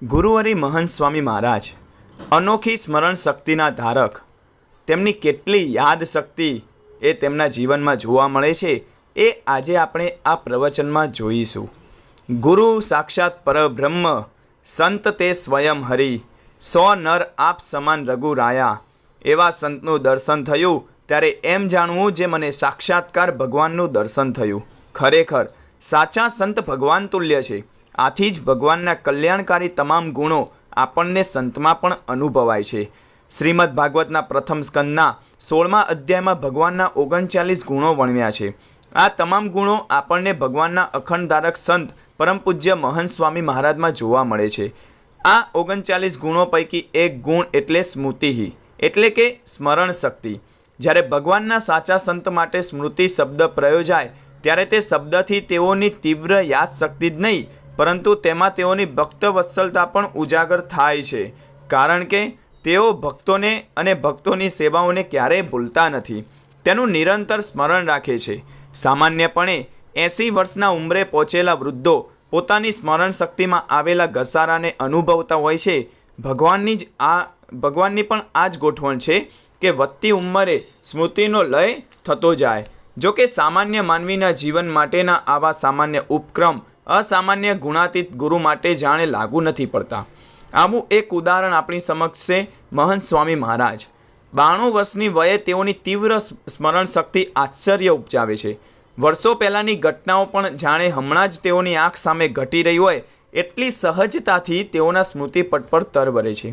ગુરુવરી મહંત સ્વામી મહારાજ અનોખી સ્મરણ શક્તિના ધારક, તેમની કેટલી યાદ શક્તિ એ તેમના જીવનમાં જોવા મળે છે એ આજે આપણે આ પ્રવચનમાં જોઈશું. ગુરુ સાક્ષાત પરબ્રહ્મ, સંત તે સ્વયં હરિ, સો નર આપ સમાન રઘુરાયા. એવા સંતનું દર્શન થયું ત્યારે એમ જાણવું જે મને સાક્ષાત્કાર ભગવાનનું દર્શન થયું. ખરેખર સાચા સંત ભગવાન તુલ્ય છે. આથી જ ભગવાનના કલ્યાણકારી તમામ ગુણો આપણને સંતમાં પણ અનુભવાય છે. શ્રીમદ ભાગવતના પ્રથમ સ્કંદના 16મા અધ્યાયમાં ભગવાનના 39 ગુણો વર્ણવ્યા છે. આ તમામ ગુણો આપણને ભગવાનના અખંડધારક સંત પરમ પૂજ્ય મહંત સ્વામી મહારાજમાં જોવા મળે છે. આ 39 ગુણો પૈકી એક ગુણ એટલે સ્મૃતિ, એટલે કે સ્મરણ શક્તિ. જ્યારે ભગવાનના સાચા સંત માટે સ્મૃતિ શબ્દ પ્રયોજાય ત્યારે તે શબ્દથી તેઓની તીવ્ર યાદ શક્તિ જ નહીં, પરંતુ તેમાં તેઓની ભક્ત વત્સલતા પણ ઉજાગર થાય છે. કારણ કે તેઓ ભક્તોને અને ભક્તોની સેવાઓને ક્યારેય ભૂલતા નથી, તેનું નિરંતર સ્મરણ રાખે છે. સામાન્યપણે 80 વર્ષના ઉંમરે પહોંચેલા વૃદ્ધો પોતાની સ્મરણ શક્તિમાં આવેલા ઘસારાને અનુભવતા હોય છે. ભગવાનની પણ આ જ ગોઠવણ છે કે વધતી ઉંમરે સ્મૃતિનો લય થતો જાય. જો કે સામાન્ય માનવીના જીવન માટેના આવા સામાન્ય ઉપક્રમ અસામાન્ય ગુણાતીત ગુરુ માટે જાણે લાગુ નથી પડતા. આવું એક ઉદાહરણ આપણી સમક્ષ છે મહંત સ્વામી મહારાજ. 92 વર્ષની વયે તેઓની તીવ્ર સ્મરણ શક્તિ આશ્ચર્ય ઉપજાવે છે. વર્ષો પહેલાંની ઘટનાઓ પણ જાણે હમણાં જ તેઓની આંખ સામે ઘટી રહી હોય એટલી સહજતાથી તેઓના સ્મૃતિપટ પર તરવરે છે.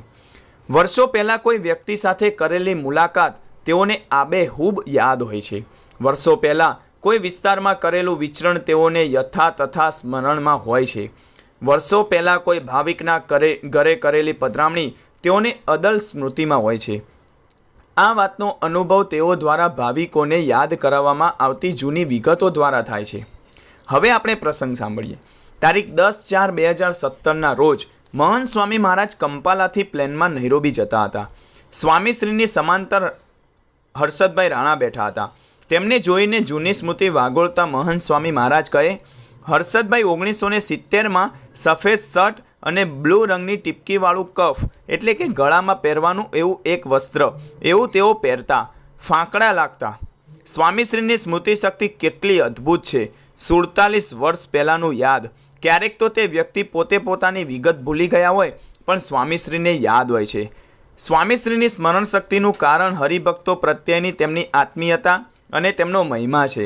વર્ષો પહેલાં કોઈ વ્યક્તિ સાથે કરેલી મુલાકાત તેઓને આબેહૂબ યાદ હોય છે. વર્ષો પહેલાં કોઈ વિસ્તારમાં કરેલું વિચરણ તેઓને યથા તથા સ્મરણમાં હોય છે. વર્ષો પહેલાં કોઈ ભાવિકના ઘરે કરેલી પધરામણી તેઓને અદલ સ્મૃતિમાં હોય છે. આ વાતનો અનુભવ તેઓ દ્વારા ભાવિકોને યાદ કરાવવામાં આવતી જૂની વિગતો દ્વારા થાય છે. હવે આપણે પ્રસંગ સાંભળીએ. તારીખ 10/4/2017ના રોજ મહંત સ્વામી મહારાજ કંપાલાથી પ્લેનમાં નૈરોબી જતા હતા. સ્વામીશ્રીની સમાંતર હર્ષદભાઈ રાણા બેઠા હતા. તેમને જોઈને જૂની સ્મૃતિ વાગોળતા મહંત સ્વામી મહારાજ કહે, હર્ષદભાઈ 1970માં સફેદ શર્ટ અને બ્લુ રંગની ટીપકીવાળું કફ એટલે કે ગળામાં પહેરવાનું એવું એક વસ્ત્ર, એવું તેઓ પહેરતા, ફાંકડા લાગતા. સ્વામીશ્રીની સ્મૃતિ શક્તિ કેટલી અદ્ભુત છે. 47 વર્ષ પહેલાંનું યાદ. ક્યારેક તો તે વ્યક્તિ પોતે પોતાની વિગત ભૂલી ગયા હોય પણ સ્વામીશ્રીને યાદ હોય છે. સ્વામીશ્રીની સ્મરણ શક્તિનું કારણ હરિભક્તો પ્રત્યેની તેમની આત્મીયતા અને તેમનો મહિમા છે.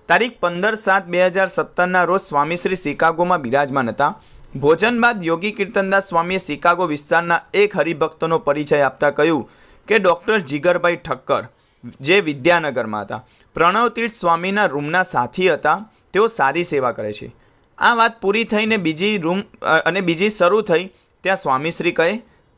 તારીખ 15/7/2017ના રોજ સ્વામીશ્રી શિકાગોમાં બિરાજમાન હતા. ભોજન બાદ યોગી કીર્તનદાસ સ્વામીએ શિકાગો વિસ્તારના એક હરિભક્તનો પરિચય આપતા કહ્યું કે ડૉક્ટર જીગરભાઈ ઠક્કર, જે વિદ્યાનગરમાં હતા, પ્રણવ તીર્થ સ્વામીના રૂમના સાથી હતા. તેઓ સારી સેવા કરે છે. આ વાત પૂરી થઈને બીજી શરૂ થઈ ત્યાં સ્વામીશ્રી કહે,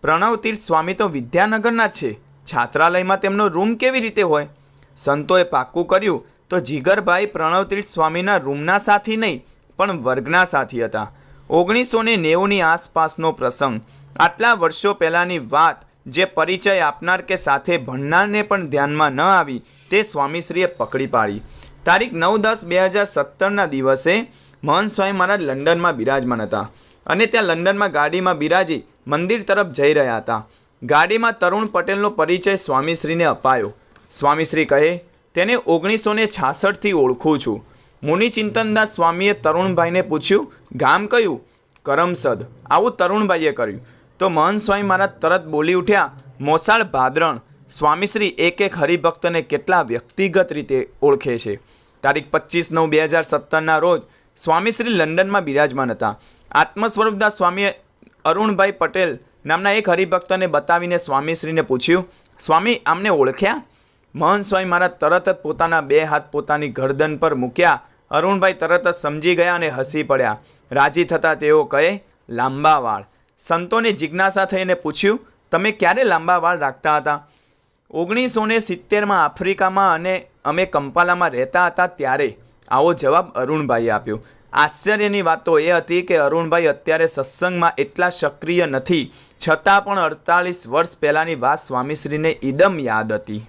પ્રણવ તીર્થ સ્વામી તો વિદ્યાનગરના જ છે, છાત્રાલયમાં તેમનો રૂમ કેવી રીતે હોય? સંતોએ પાક્કું કર્યું તો જીગરભાઈ પ્રણવ તીર્થ સ્વામીના રૂમના સાથી નહીં પણ વર્ગના સાથી હતા. 1990ની આસપાસનો પ્રસંગ. આટલા વર્ષો પહેલાંની વાત જે પરિચય આપનાર કે સાથે ભણનારને પણ ધ્યાનમાં ન આવી તે સ્વામીશ્રીએ પકડી પાડી. તારીખ 9/10/2017ના દિવસે મહંત સ્વામી મહારાજ લંડનમાં બિરાજમાન હતા અને ત્યાં લંડનમાં ગાડીમાં બિરાજી મંદિર તરફ જઈ રહ્યા હતા. ગાડીમાં તરુણ પટેલનો પરિચય સ્વામીશ્રીને અપાયો. સ્વામીશ્રી કહે, તેને 1966થી ઓળખું છું. મુનિ ચિંતનદાસ સ્વામીએ તરુણભાઈને પૂછ્યું, ગામ કયું? કરમસદ. આવું તરુણભાઈએ કર્યું તો મહંત સ્વામી મહારાજ તરત બોલી ઉઠ્યા, મોસાળ ભાદરણ. સ્વામીશ્રી એક એક હરિભક્તને કેટલા વ્યક્તિગત રીતે ઓળખે છે. તારીખ 25/9/2017ના રોજ સ્વામીશ્રી લંડનમાં બિરાજમાન હતા. આત્મસ્વરૂપદાસ સ્વામીએ અરુણભાઈ પટેલ નામના એક હરિભક્તને બતાવીને સ્વામીશ્રીને પૂછ્યું, સ્વામી આમને ઓળખ્યા? મહંત સ્વામી મહારાજ તરત જ પોતાના 2 હાથ પોતાની ગરદન પર મૂક્યા. અરુણભાઈ તરત જ સમજી ગયા અને હસી પડ્યા. રાજી થતાં તેઓ કહે, લાંબા વાળ. સંતોને જિજ્ઞાસા થઈને પૂછ્યું, તમે ક્યારે લાંબા વાળ રાખતા હતા? 1970માં આફ્રિકામાં અને અમે કંપાલામાં રહેતા હતા ત્યારે. આવો જવાબ અરુણભાઈએ આપ્યો. આશ્ચર્યની વાત તો એ હતી કે અરુણભાઈ અત્યારે સત્સંગમાં એટલા સક્રિય નથી, છતાં પણ 48 વર્ષ પહેલાંની વાત સ્વામીશ્રીને ઇદમ યાદ હતી.